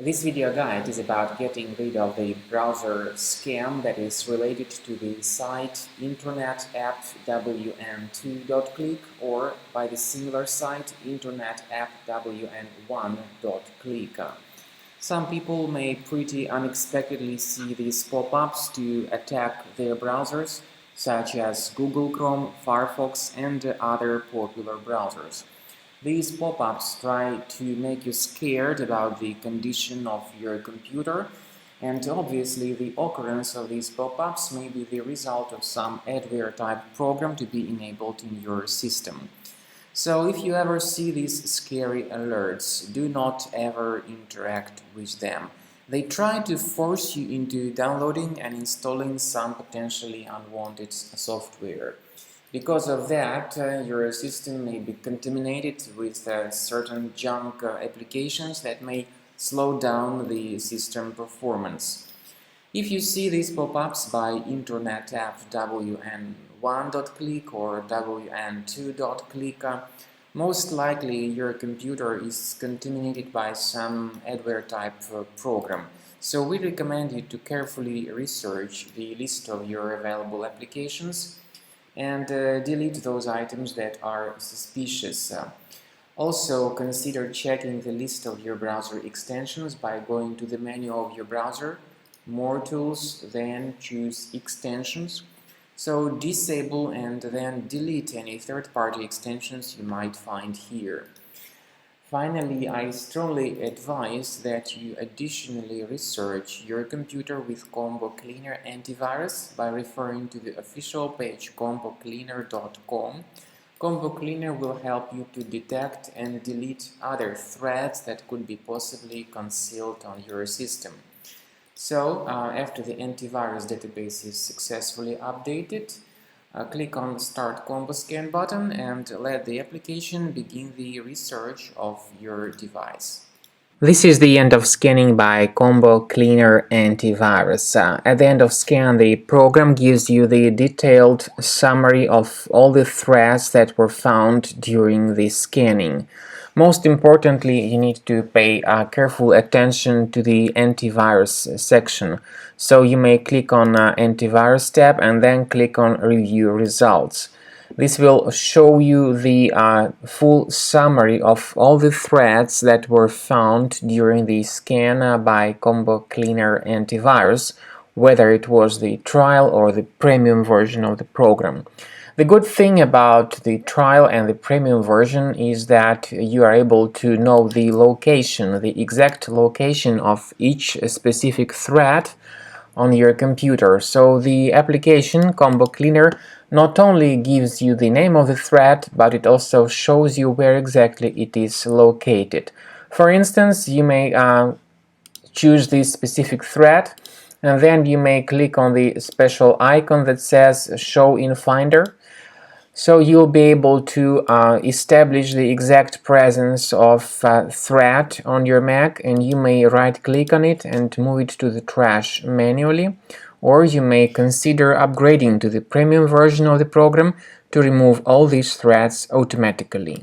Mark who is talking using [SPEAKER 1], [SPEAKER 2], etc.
[SPEAKER 1] This video guide is about getting rid of the browser scam that is related to the site internetappwn2.click or by the similar site internetappwn1.click. Some people may pretty unexpectedly see these pop-ups to attack their browsers, such as Google Chrome, Firefox, and other popular browsers. These pop-ups try to make you scared about the condition of your computer, and obviously the occurrence of these pop-ups may be the result of some adware-type program to be enabled in your system. So if you ever see these scary alerts, do not ever interact with them. They try to force you into downloading and installing some potentially unwanted software. Because of that, your system may be contaminated with certain junk applications that may slow down the system performance. If you see these pop-ups by internetappwn1.click or wn2.click, most likely your computer is contaminated by some adware type program. So we recommend you to carefully research the list of your available applications and delete those items that are suspicious. Also, consider checking the list of your browser extensions by going to the menu of your browser, More Tools, then choose Extensions. So disable and then delete any third-party extensions you might find here. Finally, I strongly advise that you additionally research your computer with Combo Cleaner antivirus by referring to the official page combocleaner.com. Combo Cleaner will help you to detect and delete other threats that could be possibly concealed on your system. So, after the antivirus database is successfully updated, click on the Start Combo Scan button and let the application begin the research of your device. This is the end of scanning by Combo Cleaner Antivirus. At the end of scan, the program gives you the detailed summary of all the threats that were found during the scanning. Most importantly, you need to pay careful attention to the antivirus section. So you may click on Antivirus tab and then click on Review Results. This will show you the full summary of all the threats that were found during the scan by Combo Cleaner Antivirus, whether it was the trial or the premium version of the program. The good thing about the trial and the premium version is that you are able to know the location, the exact location of each specific threat on your computer. So the application Combo Cleaner not only gives you the name of the threat, but it also shows you where exactly it is located. For instance, you may choose this specific threat, and then you may click on the special icon that says Show in Finder. So you'll be able to establish the exact presence of threat on your Mac, and you may right-click on it and move it to the trash manually, or you may consider upgrading to the premium version of the program to remove all these threats automatically.